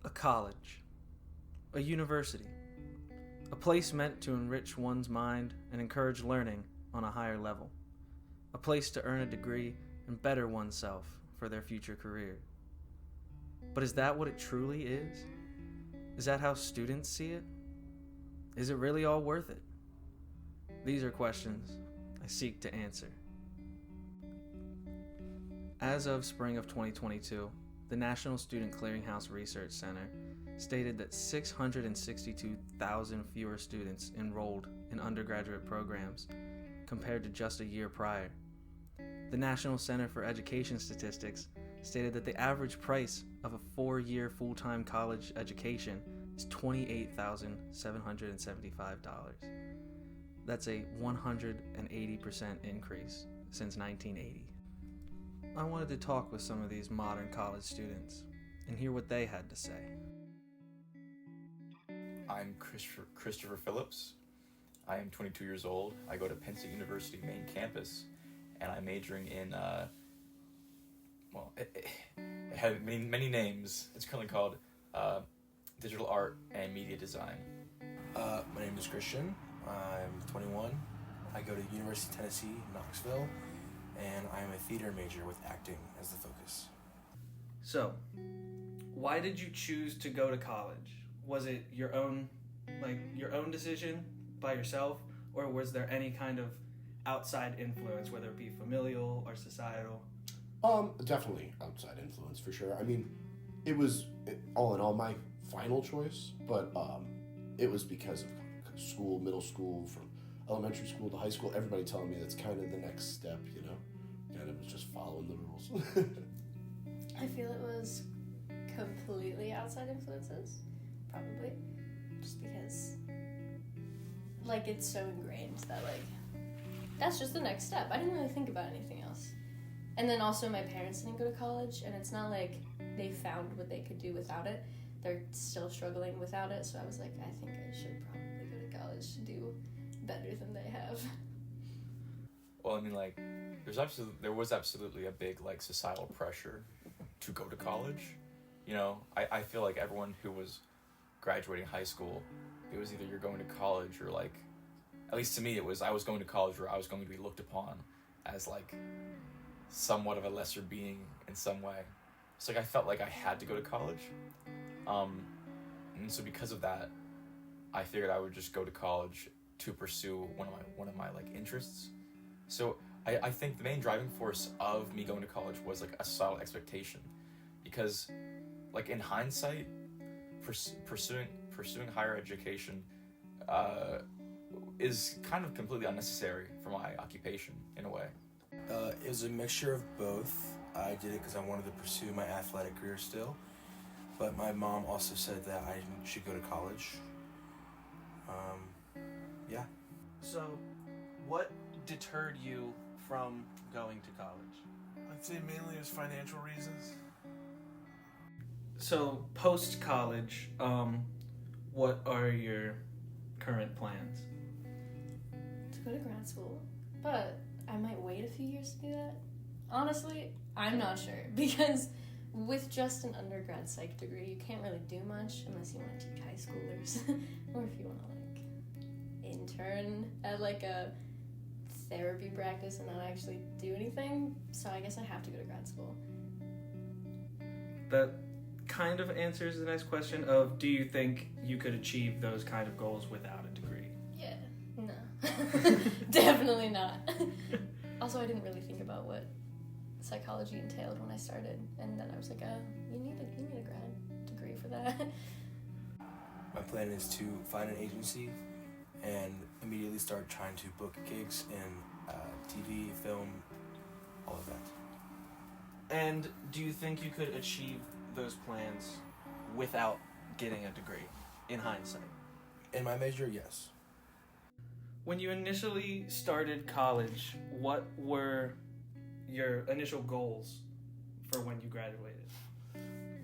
A college, a university, a place meant to enrich one's mind and encourage learning on a higher level, a place to earn a degree and better oneself for their future career. But is that what it truly is? Is that how students see it? Is it really all worth it? These are questions I seek to answer. As of spring of 2022, the National Student Clearinghouse Research Center stated that 662,000 fewer students enrolled in undergraduate programs compared to just a year prior. The National Center for Education Statistics stated that the average price of a 4-year full-time college education is $28,775. That's a 180% increase since 1980. I wanted to talk with some of these modern college students and hear what they had to say. I'm Christopher Phillips. I am 22 years old. I go to Penn State University main campus, and I'm majoring in, it had many names. It's currently called Digital Art and Media Design. My name is Christian. I'm 21. I go to University of Tennessee, Knoxville, and I am a theater major with acting as the focus. So, why did you choose to go to college? Was it your own decision by yourself, or was there any kind of outside influence, whether it be familial or societal? Definitely outside influence for sure. I mean, it was all in all my final choice, but it was because of school, middle school, from elementary school to high school. Everybody telling me that's kind of the next step, you know. And it was just following the rules. I feel it was completely outside influences, probably, just because, it's so ingrained that, that's just the next step. I didn't really think about anything else. And then also my parents didn't go to college, and it's not like they found what they could do without it. They're still struggling without it, so I was like, I think I should probably go to college to do better than they have. Well, I mean, there was absolutely a big, societal pressure to go to college. You know, I feel like everyone who was graduating high school, it was either you're going to college or, at least to me, it was I was going to college or I was going to be looked upon as, somewhat of a lesser being in some way. So, I felt like I had to go to college. And so because of that, I figured I would just go to college to pursue one of my interests. So I think the main driving force of me going to college was a solid expectation, because in hindsight, pursuing higher education is kind of completely unnecessary for my occupation in a way. It was a mixture of both. I did it because I wanted to pursue my athletic career still, but my mom also said that I should go to college. Yeah. So, what deterred you from going to college? I'd say mainly it was financial reasons. So, post-college, what are your current plans? To go to grad school, but I might wait a few years to do that. Honestly, I'm not sure, because with just an undergrad psych degree, you can't really do much unless you want to teach high schoolers, or if you want to intern at a therapy practice and not actually do anything. So I guess I have to go to grad school. That kind of answers the next question of, do you think you could achieve those kind of goals without a degree? Yeah, no. Definitely not. Also, I didn't really think about what psychology entailed when I started, and then I was like, you need a grad degree for that. My plan is to find an agency and immediately start trying to book gigs in TV, film, all of that. And do you think you could achieve those plans without getting a degree, in hindsight? In my major, yes. When you initially started college, what were your initial goals for when you graduated?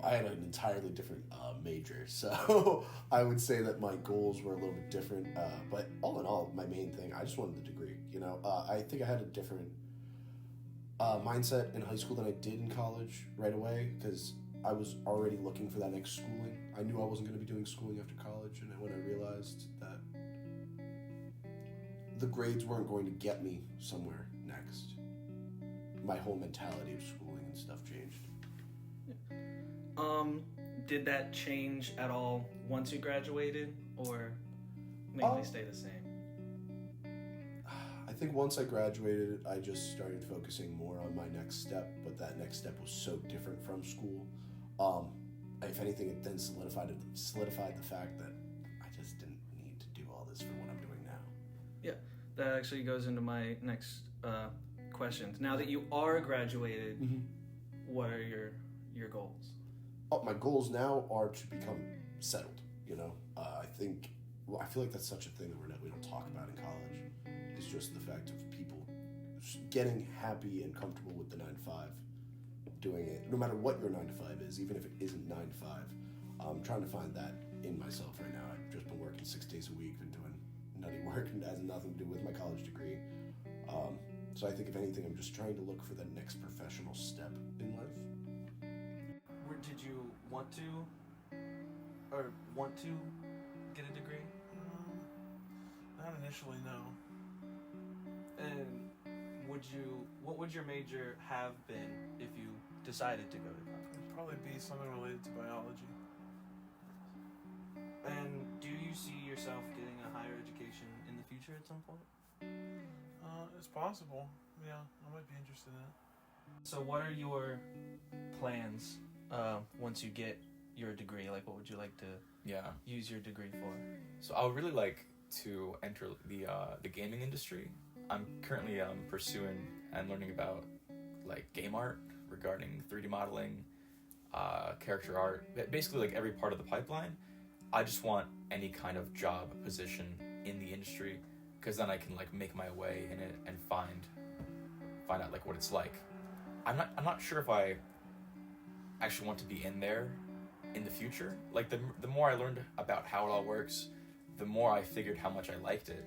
I had an entirely different major, so I would say that my goals were a little bit different. But all in all, my main thing, I just wanted the degree. You know, I think I had a different mindset in high school than I did in college right away, because I was already looking for that next schooling. I knew I wasn't going to be doing schooling after college, and when I realized that the grades weren't going to get me somewhere next, my whole mentality of schooling and stuff changed. Did that change at all once you graduated, or mainly stay the same? I think once I graduated, I just started focusing more on my next step, but that next step was so different from school. If anything, it then solidified the fact that I just didn't need to do all this for what I'm doing now. Yeah, that actually goes into my next questions. Now that you are graduated, what are your goals? My goals now are to become settled. I feel like that's such a thing that we don't talk about in college. It's just the fact of people getting happy and comfortable with the 9 to 5, doing it no matter what your 9 to 5 is, even if it isn't 9 to 5. I'm trying to find that in myself right now. I've just been working 6 days a week, been doing nutty work, and it has nothing to do with my college degree. So I think if anything, I'm just trying to look for the next professional step in life. Did you want to get a degree? Not initially, no. And what would your major have been if you decided to go to college? It'd probably be something related to biology. And do you see yourself getting a higher education in the future at some point? It's possible. Yeah, I might be interested in it. So what are your plans once you get your degree? Like, what would you like to use your degree for? So I would really like to enter the gaming industry. I'm currently pursuing and learning about like game art regarding 3D modeling, character art, basically like every part of the pipeline. I just want any kind of job position in the industry, because then I can like make my way in it and find out like what it's like. I'm not sure if I actually want to be in there in the future. Like the more I learned about how it all works, the more I figured how much I liked it.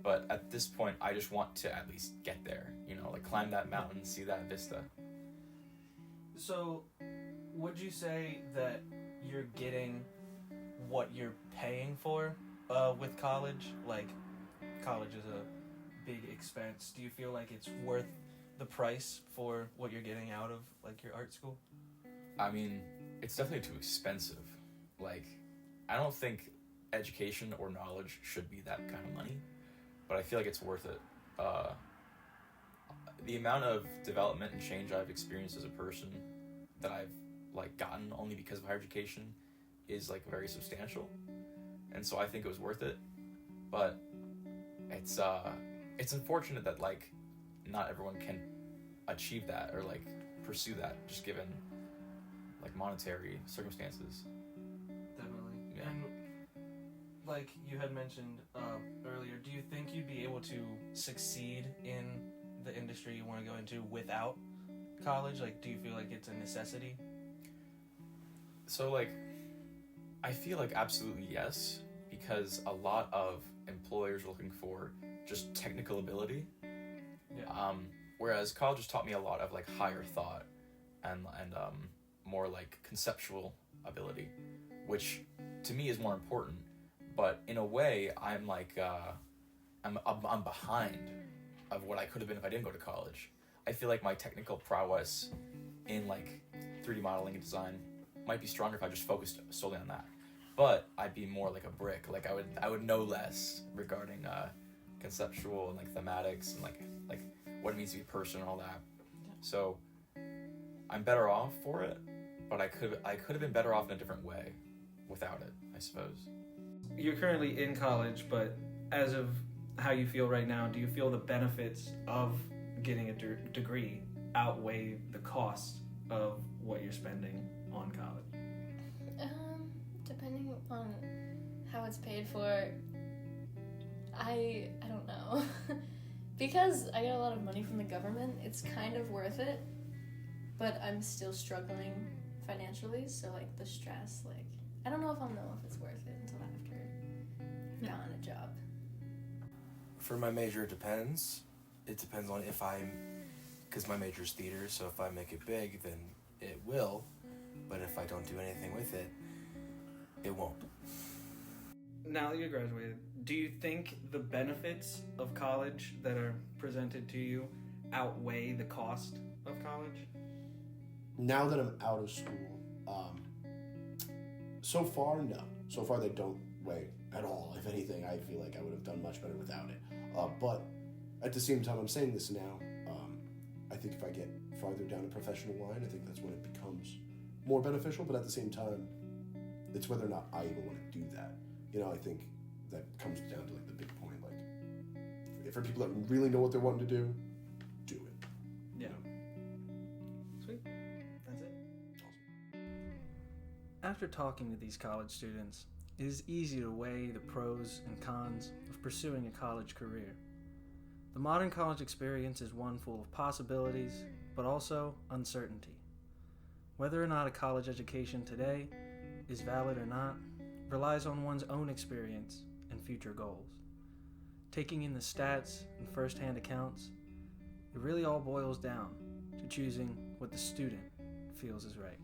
But at this point, I just want to at least get there, like climb that mountain, see that vista. So would you say that you're getting what you're paying for with college? Like, college is a big expense. Do you feel like it's worth the price for what you're getting out of like your art school? I mean, it's definitely too expensive. Like, I don't think education or knowledge should be that kind of money, but I feel like it's worth it. The amount of development and change I've experienced as a person that I've like gotten only because of higher education is like very substantial, and so I think it was worth it. But it's unfortunate that like not everyone can achieve that or like pursue that, just given like monetary circumstances. Definitely. Yeah. And like you had mentioned earlier, do you think you'd be able to succeed in the industry you want to go into without college? Like, do you feel like it's a necessity? So like, I feel like absolutely yes, because a lot of employers are looking for just technical ability. Yeah. Whereas college has taught me a lot of like higher thought and more like conceptual ability, which to me is more important. But in a way, I'm like I'm behind of what I could have been if I didn't go to college. I feel like my technical prowess in like 3D modeling and design might be stronger if I just focused solely on that. But I'd be more like a brick. Like I would know less regarding conceptual and like thematics and like what it means to be a person and all that. So I'm better off for it, but I could have been better off in a different way without it, I suppose. You're currently in college, but as of how you feel right now, do you feel the benefits of getting a degree outweigh the cost of what you're spending on college? Depending on how it's paid for, I don't know. Because I get a lot of money from the government, it's kind of worth it, but I'm still struggling financially, so like the stress, like I don't know if I'll know if it's worth it until after I've gotten a job. For my major, it depends. It depends on because my major is theater, so if I make it big, then it will. But I don't do anything with it, it won't. Now that you're graduated, do you think the benefits of college that are presented to you outweigh the cost of college? Now that I'm out of school, so far, no. So far, they don't weigh at all. If anything, I feel like I would have done much better without it. But at the same time, I'm saying this now. I think if I get farther down a professional line, I think that's when it becomes more beneficial. But at the same time, it's whether or not I even want to do that. You know, I think that comes down to like the big point. Like, for people that really know what they're wanting to do it. Yeah. Sweet. That's it. Awesome. After talking to these college students, it is easy to weigh the pros and cons of pursuing a college career. The modern college experience is one full of possibilities, but also uncertainty. Whether or not a college education today is valid or not relies on one's own experience and future goals. Taking in the stats and first-hand accounts, it really all boils down to choosing what the student feels is right.